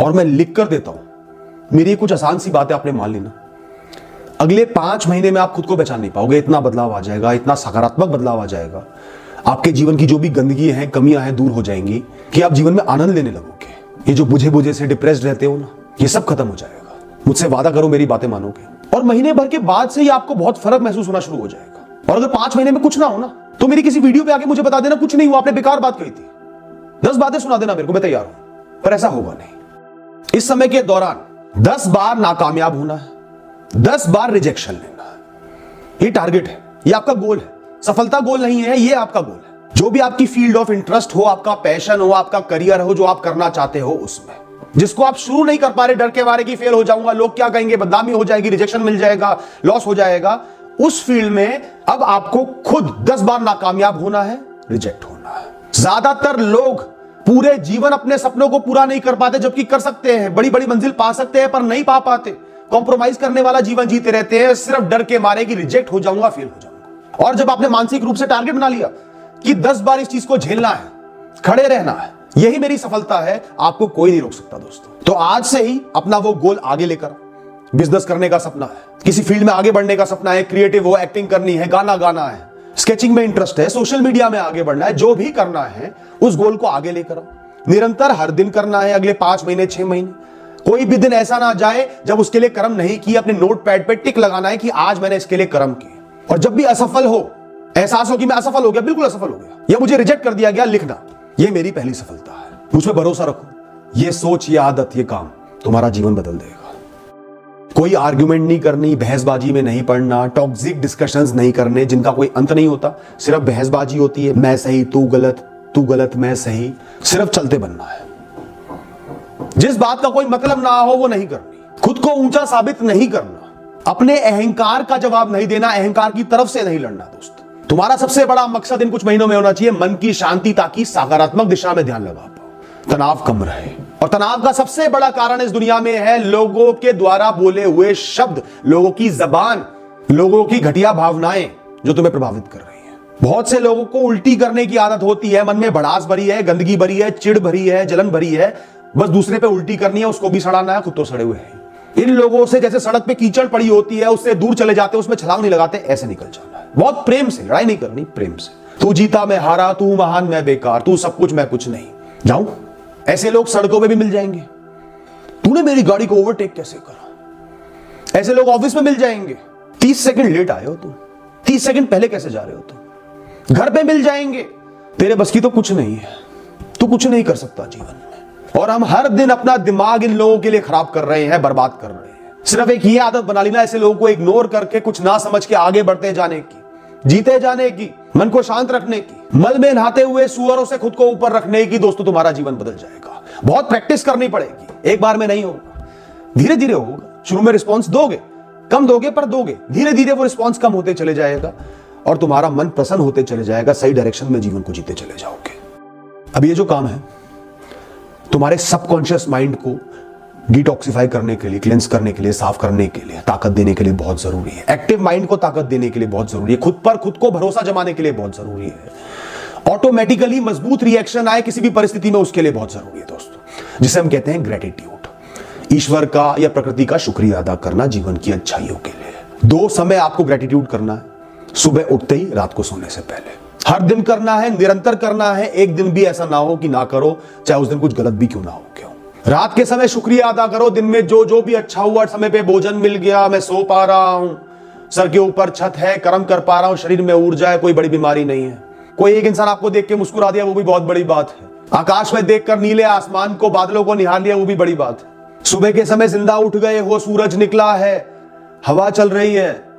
और मैं लिख कर देता हूं। मेरी कुछ आसान सी बात है, आपने मान लेना। अगले 5 महीने में आप खुद को पहचान नहीं पाओगे, इतना बदलाव आ जाएगा, इतना सकारात्मक बदलाव आ जाएगा। आपके जीवन की जो भी गंदगी है, कमियां हैं, दूर हो जाएंगी कि आप जीवन में आनंद लेने लगोगे। ये जो बुझे बुझे से डिप्रेस्ड रहते हो ना, ये सब खत्म हो जाएगा। मुझसे वादा करो, मेरी बातें मानोगे, और महीने भर के बाद से ही आपको बहुत फर्क महसूस होना शुरू हो जाएगा। और अगर 5 महीने में कुछ ना हो ना, तो मेरी किसी वीडियो पे आके मुझे बता देना कुछ नहीं हुआ, आपने बेकार बात कही थी। 10 बातें सुना देना मेरे को, मैं तैयार हूं। पर ऐसा होगा नहीं। इस समय के दौरान 10 बार नाकामयाब होना है, 10 बार रिजेक्शन लेना है। ये टारगेट है, ये आपका गोल है। सफलता गोल नहीं है, ये आपका गोल है। जो भी आपकी फील्ड ऑफ इंटरेस्ट हो, आपका पैशन हो, आपका करियर हो, जो आप करना चाहते हो, उसमें जिसको आप शुरू नहीं कर पा रहे, डर के बारे की फेल हो जाऊंगा, लोग क्या कहेंगे, बदनामी हो जाएगी, रिजेक्शन मिल जाएगा, लॉस हो जाएगा, उस फील्ड में अब आपको खुद 10 बार नाकामयाब होना है, रिजेक्ट होना है। ज्यादातर लोग पूरे जीवन अपने सपनों को पूरा नहीं कर पाते, जबकि कर सकते हैं, बड़ी बड़ी मंजिल पा सकते हैं, पर नहीं पा पाते। कॉम्प्रोमाइज करने वाला जीवन जीते रहते हैं, सिर्फ डर के मारे कि रिजेक्ट हो जाऊंगा, फेल हो जाऊंगा। और जब आपने मानसिक रूप से टारगेट बना लिया कि 10 बार इस चीज को झेलना है, खड़े रहना है, यही मेरी सफलता है, आपको कोई नहीं रोक सकता दोस्तों। तो आज से ही अपना वो गोल आगे लेकर, बिजनेस करने का सपना है, किसी फील्ड में आगे बढ़ने का सपना है, क्रिएटिव हो, एक्टिंग करनी है, गाना गाना है, स्केचिंग में इंटरेस्ट है, सोशल मीडिया में आगे बढ़ना है, जो भी करना है उस गोल को आगे लेकर आओ। निरंतर हर दिन करना है, अगले 5 महीने 6 महीने। कोई भी दिन ऐसा ना जाए जब उसके लिए कर्म नहीं किए। अपने नोट पैड पे टिक लगाना है कि आज मैंने इसके लिए कर्म किए। और जब भी असफल हो, एहसास हो कि मैं असफल हो गया, बिल्कुल असफल हो गया, या मुझे रिजेक्ट कर दिया गया, लिखना, ये मेरी पहली सफलता है, मुझ पर भरोसा रखो। ये सोच, ये आदत, ये काम तुम्हारा जीवन बदल देगा। कोई आर्ग्यूमेंट नहीं करनी, बहसबाजी में नहीं पड़ना, टॉक्सिक डिस्कशंस नहीं करने जिनका कोई अंत नहीं होता, सिर्फ बहसबाजी होती है, मैं सही तू गलत, तू गलत मैं सही, सिर्फ चलते बनना है। जिस बात का कोई मतलब ना हो वो नहीं करनी, खुद को ऊंचा साबित नहीं करना, अपने अहंकार का जवाब नहीं देना, अहंकार की तरफ से नहीं लड़ना। दोस्त, तुम्हारा सबसे बड़ा मकसद इन कुछ महीनों में होना चाहिए मन की शांति, ताकि सकारात्मक दिशा में ध्यान लगा पाओ, तनाव कम रहे। और तनाव का सबसे बड़ा कारण इस दुनिया में है लोगों के द्वारा बोले हुए शब्द, लोगों की जबान, लोगों की घटिया भावनाएं जो तुम्हें प्रभावित कर रही है। बहुत से लोगों को उल्टी करने की आदत होती है, मन में भड़ास भरी है, गंदगी भरी है, चिढ़ भरी है, जलन भरी है, बस दूसरे पे उल्टी करनी है, उसको भी सड़ाना है, खुद तो सड़े हुए हैं। इन लोगों से जैसे सड़क पे कीचड़ पड़ी होती है, उससे दूर चले जाते, उसमें छलांग नहीं लगाते, ऐसे निकल जाना है। बहुत प्रेम से, लड़ाई नहीं करनी, प्रेम से। तू जीता मैं हारा, तू महान मैं बेकार, तू सब कुछ मैं कुछ नहीं। जाऊं? ऐसे लोग सड़कों पे भी मिल जाएंगे। तूने मेरी गाड़ी को ओवरटेक कैसे करा? ऐसे लोग ऑफिस में मिल जाएंगे। 30 सेकंड लेट आए हो तुम, 30 सेकंड पहले कैसे जा रहे हो तुम? घर पे मिल जाएंगे। तेरे बस की तो कुछ नहीं है, तू कुछ नहीं कर सकता जीवन में। और हम हर दिन अपना दिमाग इन लोगों के लिए खराब कर रहे हैं, बर्बाद कर रहे हैं। सिर्फ एक ये आदत बना ली ना, ऐसे लोगों को इग्नोर करके, कुछ ना समझ के आगे बढ़ते जाने की, जीते जाने की, मन को शांत रखने की, मल में नहाते हुए सुअरों से खुद को ऊपर रखने की। दोस्तों, तुम्हारा जीवन बदल जाएगा। बहुत प्रैक्टिस करनी पड़ेगी, एक बार में नहीं होगा, धीरे धीरे होगा। शुरू में रिस्पॉन्स दोगे, कम दोगे, पर दोगे। धीरे धीरे वो रिस्पॉन्स कम होते चले जाएगा और तुम्हारा मन प्रसन्न होते चले जाएगा, सही डायरेक्शन में जीवन को जीते चले जाओगे। अब ये जो काम है तुम्हारे सबकॉन्शियस माइंड को डिटॉक्सिफाई करने के लिए, क्लेंस करने के लिए, साफ करने के लिए, ताकत देने के लिए बहुत जरूरी है। एक्टिव माइंड को ताकत देने के लिए बहुत जरूरी है। खुद पर खुद को भरोसा जमाने के लिए बहुत जरूरी है। ऑटोमेटिकली मजबूत रिएक्शन आए किसी भी परिस्थिति में, उसके लिए बहुत जरूरी है दोस्तों, जिसे हम कहते हैं ग्रेटिट्यूड। ईश्वर का या प्रकृति का शुक्रिया अदा करना जीवन की अच्छाइयों के लिए। 2 समय आपको ग्रेटिट्यूड करना है, सुबह उठते ही, रात को सोने से पहले। हर दिन करना है, निरंतर करना है। एक दिन भी ऐसा ना हो कि ना करो, चाहे उस दिन कुछ गलत भी क्यों ना हो। क्यों? रात के समय शुक्रिया अदा करो। दिन में जो जो भी अच्छा हुआ, समय पे भोजन मिल गया, मैं सो पा रहा हूं, सर के ऊपर छत है, कर्म कर पा रहा हूं, शरीर में ऊर्जा है, कोई बड़ी बीमारी नहीं है। कोई एक इंसान आपको देख के मुस्कुरा दिया, वो भी बहुत बड़ी बात है। आकाश में देखकर नीले आसमान को, बादलों को निहार लिया, वो भी बड़ी बात है। सुबह के समय जिंदा उठ गए हो, सूरज निकला है, हवा चल रही है,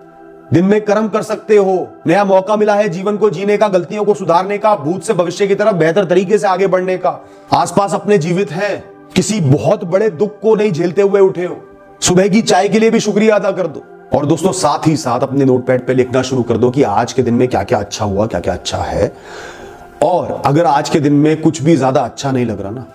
दिन में कर्म कर सकते हो, नया मौका मिला है जीवन को जीने का, गलतियों को सुधारने का, भूत से भविष्य की तरफ बेहतर तरीके से आगे बढ़ने का। आसपास अपने जीवित हैं, किसी बहुत बड़े दुख को नहीं झेलते हुए उठे हो। सुबह की चाय के लिए भी शुक्रिया अदा कर दो। और दोस्तों, साथ ही साथ अपने नोटपैड पे लिखना शुरू कर दो कि आज के दिन में क्या क्या अच्छा हुआ, क्या क्या अच्छा है। और अगर आज के दिन में कुछ भी ज्यादा अच्छा नहीं लग रहा ना,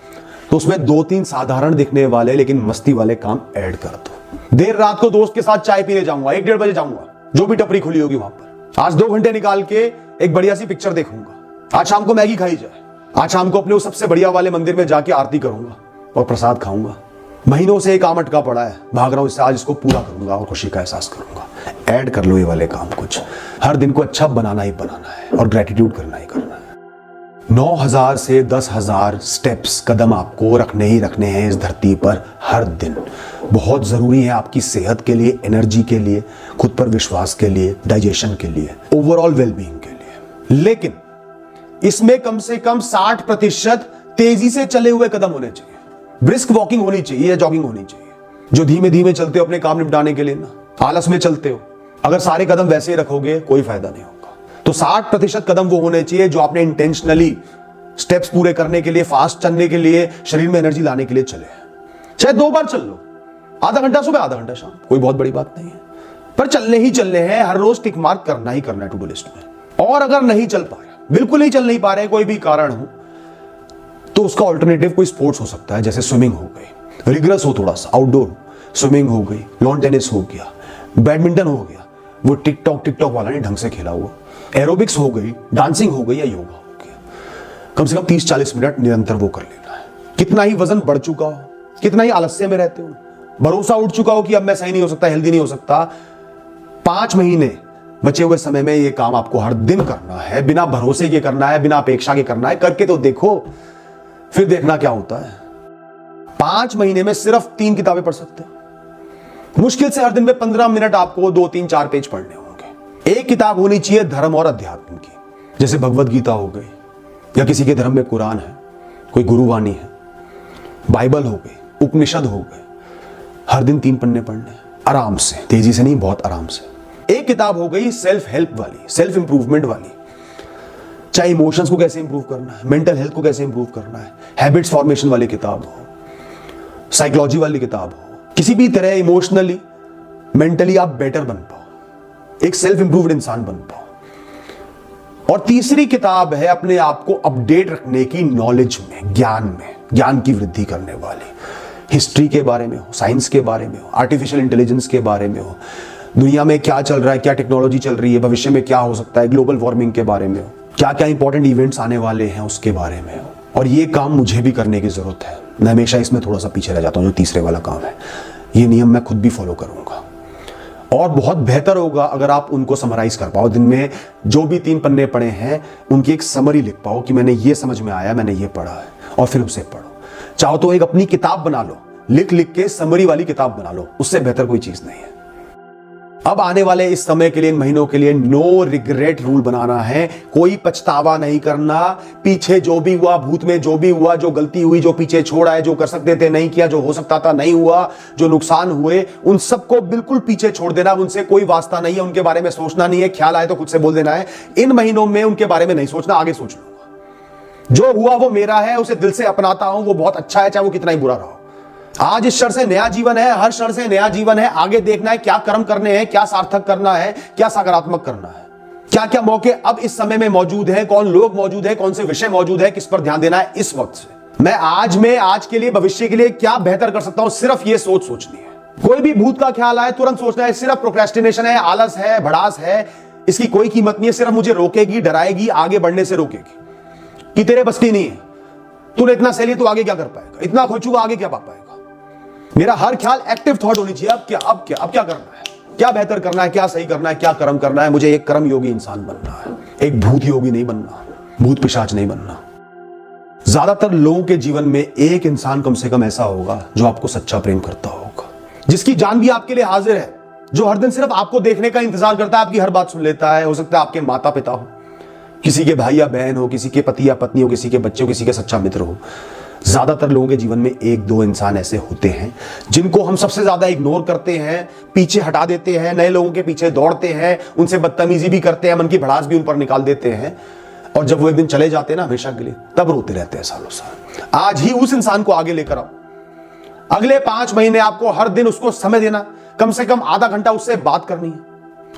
तो उसमें 2-3 साधारण दिखने वाले लेकिन मस्ती वाले काम ऐड कर दो। देर रात को दोस्त के साथ चाय पीने जाऊंगा, 1-1:30 बजे जाऊंगा, जो भी टपरी खुली होगी वहां पर। आज 2 घंटे निकाल के एक बढ़िया सी पिक्चर देखूंगा। आज शाम को मैगी खाई जाए। आज शाम को अपने उस सबसे बढ़िया वाले मंदिर में जाके आरती करूंगा और प्रसाद खाऊंगा। महीनों से एक काम अटका पड़ा है, भाग रहा हूं इससे, आज इसको पूरा करूंगा और खुशी का एहसास करूंगा। ऐड कर लो ये वाले काम कुछ। हर दिन को अच्छा बनाना ही बनाना है और ग्रेटिट्यूड करना ही करना है। 9,000 से 10,000 स्टेप्स, कदम आपको रखने ही रखने हैं इस धरती पर हर दिन। बहुत जरूरी है आपकी सेहत के लिए, एनर्जी के लिए, खुद पर विश्वास के लिए, डाइजेशन के लिए, ओवरऑल वेलबींग के लिए। लेकिन इसमें कम से कम 60% तेजी से चले हुए कदम होने चाहिए। ब्रिस्क वॉकिंग होनी चाहिए या जॉगिंग होनी चाहिए। जो धीमे धीमे चलते हो अपने काम निपटाने के लिए ना, आलस में चलते हो, अगर सारे कदम वैसे ही रखोगे कोई फायदा नहीं होगा। तो 60% कदम वो होने चाहिए जो आपने इंटेंशनली स्टेप्स पूरे करने के लिए, फास्ट चलने के लिए, शरीर में एनर्जी लाने के लिए चले। चाहे 2 बार चल लो, आधा घंटा सुबह आधा घंटा शाम, कोई बहुत बड़ी बात नहीं है, पर चलने ही चलने हैं। हर रोज टिक मार्क करना ही करना है टू डू लिस्ट में। और अगर नहीं चल पा रहे, बिल्कुल नहीं चल नहीं पा रहे, कोई भी कारण हो, तो उसका ऑल्टरनेटिव कोई स्पोर्ट्स हो सकता है, जैसे स्विमिंग हो गई, रिग्रेस हो थोड़ा सा, आउटडोर स्विमिंग हो गई, लॉन टेनिस हो गया, बैडमिंटन हो गया, वो टिकटॉक वाला नहीं ढंग से खेला हुआ, एरोबिक्स हो गई, डांसिंग हो गई या योगा हो गया। कम से कम 30-40 मिनट निरंतर वो कर लेना है। कितना ही वजन बढ़ चुका हो, कितना ही आलस्य में रहते हो, भरोसा उठ चुका हो कि अब मैं सही नहीं हो सकता, हेल्दी नहीं हो सकता, 5 महीने बचे हुए समय में ये काम आपको हर दिन करना है। बिना भरोसे के करना है, बिना अपेक्षा के करना है। करके तो देखो, फिर देखना क्या होता है। 5 महीने में सिर्फ 3 किताबें पढ़ सकते हो। मुश्किल से हर दिन में 15 मिनट आपको 2, 3, 4 पेज पढ़ने होंगे। एक किताब होनी चाहिए धर्म और अध्यात्म की, जैसे भगवत गीता हो गई, या किसी के धर्म में कुरान है, कोई गुरुवाणी है, बाइबल हो गई, उपनिषद हो गए। हर दिन 3 पन्ने पढ़ने, आराम से, तेजी से नहीं, बहुत आराम से। एक किताब हो गई सेल्फ हेल्प वाली, सेल्फ इंप्रूवमेंट वाली, चाहे इमोशंस को कैसे इंप्रूव करना है, मेंटल हेल्थ को कैसे इंप्रूव करना है, हैबिट्स फॉर्मेशन वाली किताब हो, साइकोलॉजी वाली किताब हो, किसी भी तरह इमोशनली, मेंटली आप बेटर बन पाओ, एक सेल्फ इंप्रूव्ड इंसान बन पाओ। और तीसरी किताब है अपने आप को अपडेट रखने की, नॉलेज में, ज्ञान की वृद्धि करने वाली। हिस्ट्री के बारे में हो, साइंस के बारे में हो, आर्टिफिशियल इंटेलिजेंस के बारे में हो, दुनिया में क्या चल रहा है, क्या टेक्नोलॉजी चल रही है, भविष्य में क्या हो सकता है, ग्लोबल वार्मिंग के बारे में हो, क्या क्या इंपॉर्टेंट इवेंट्स आने वाले हैं उसके बारे में हो। और ये काम मुझे भी करने की जरूरत है। मैं हमेशा इसमें थोड़ा सा पीछे रह जाता हूं, जो तीसरे वाला काम है। ये नियम मैं खुद भी फॉलो करूंगा और बहुत बेहतर होगा अगर आप उनको समराइज कर पाओ। दिन में जो भी 3 पन्ने पढ़े हैं उनकी एक समरी लिख पाओ कि मैंने ये समझ में आया, मैंने ये पढ़ा है, और फिर उसे पढ़ो। चाहो तो एक अपनी किताब बना लो, लिख लिख के समरी वाली किताब बना लो, उससे बेहतर कोई चीज नहीं है। अब आने वाले इस समय के लिए, इन महीनों के लिए, नो रिग्रेट रूल बनाना है। कोई पछतावा नहीं करना। पीछे जो भी हुआ, भूत में जो भी हुआ, जो गलती हुई, जो पीछे छोड़ा है, जो कर सकते थे नहीं किया, जो हो सकता था नहीं हुआ, जो नुकसान हुए, उन सबको बिल्कुल पीछे छोड़ देना। उनसे कोई वास्ता नहीं है, उनके बारे में सोचना नहीं है। ख्याल आए तो खुद से बोल देना है, इन महीनों में उनके बारे में नहीं सोचना, आगे सोच लूंगा। जो हुआ वो मेरा है, उसे दिल से अपनाता हूं, वो बहुत अच्छा है, चाहे वो कितना ही बुरा रहा। आज इस क्षण से नया जीवन है, हर क्षण से नया जीवन है। आगे देखना है क्या कर्म करने हैं, क्या सार्थक करना है, क्या सकारात्मक करना है, क्या क्या मौके अब इस समय में मौजूद हैं, कौन लोग मौजूद है, कौन से विषय मौजूद है, किस पर ध्यान देना है इस वक्त से। मैं आज के लिए, भविष्य के लिए क्या बेहतर कर सकता हूं, सिर्फ ये सोचनी है। कोई भी भूत का ख्याल आए तुरंत सोचना है, सिर्फ प्रोक्रेस्टिनेशन है, आलस है, भड़ास है, इसकी कोई कीमत नहीं है। सिर्फ मुझे रोकेगी, डराएगी, आगे बढ़ने से रोकेगी कि तेरे बस की नहीं है, तूने इतना सह लिया, तू आगे क्या कर पाएगा, इतना खोचूगा, आगे क्या पा पाएगा। मेरा हर ख्याल एक्टिव थॉट होनी चाहिए। अब क्या करना है, क्या बेहतर करना है, क्या सही करना है, क्या कर्म करना है। मुझे एक कर्म योगी इंसान बनना है, एक भूत योगी नहीं बनना, भूत पिशाच नहीं बनना। ज्यादातर लोगों के जीवन में एक इंसान कम से कम ऐसा होगा जो आपको सच्चा प्रेम करता होगा, जिसकी जान भी आपके लिए हाजिर है, जो हर दिन सिर्फ आपको देखने का इंतजार करता है, आपकी हर बात सुन लेता है। हो सकता है आपके माता पिता हो, किसी के भाई या बहन हो, किसी के पति या पत्नी हो, किसी के बच्चे हो, किसी के सच्चा मित्र हो। ज्यादातर लोगों के जीवन में 1-2 इंसान ऐसे होते हैं जिनको हम सबसे ज्यादा इग्नोर करते हैं, पीछे हटा देते हैं, नए लोगों के पीछे दौड़ते हैं, उनसे बदतमीजी भी करते हैं, मन की भड़ास भी उन पर निकाल देते हैं। और जब वो एक दिन चले जाते हैं ना हमेशा के लिए, तब रोते रहते हैं सालों साल। आज ही उस इंसान को आगे लेकर आओ। अगले 5 महीने आपको हर दिन उसको समय देना, कम से कम आधा घंटा उससे बात करनी है,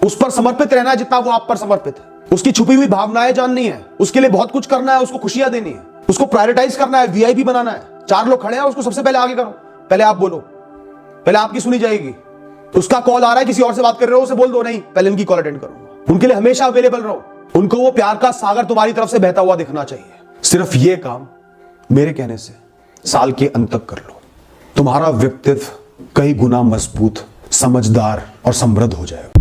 उस पर समर्पित रहना है जितना वो आप पर समर्पित है। उसकी छुपी हुई भावनाएं जाननी है, उसके लिए बहुत कुछ करना है, उसको खुशियां देनी है, उसको प्रायोरिटाइज करना है, वीआईपी बनाना है। 4 लोग खड़े हैं, उसको सबसे पहले आगे करो, पहले आप बोलो, पहले आपकी सुनी जाएगी। उसका कॉल आ रहा है, किसी और से बात कर रहे हो, उसे बोल दो नहीं, पहले इनकी कॉल अटेंड करो। उनके लिए हमेशा अवेलेबल रहो, उनको वो प्यार का सागर तुम्हारी तरफ से बहता हुआ दिखना चाहिए। सिर्फ ये काम मेरे कहने से साल के अंत तक कर लो। तुम्हारा व्यक्तित्व कई गुना मजबूत, समझदार और समृद्ध हो जाएगा।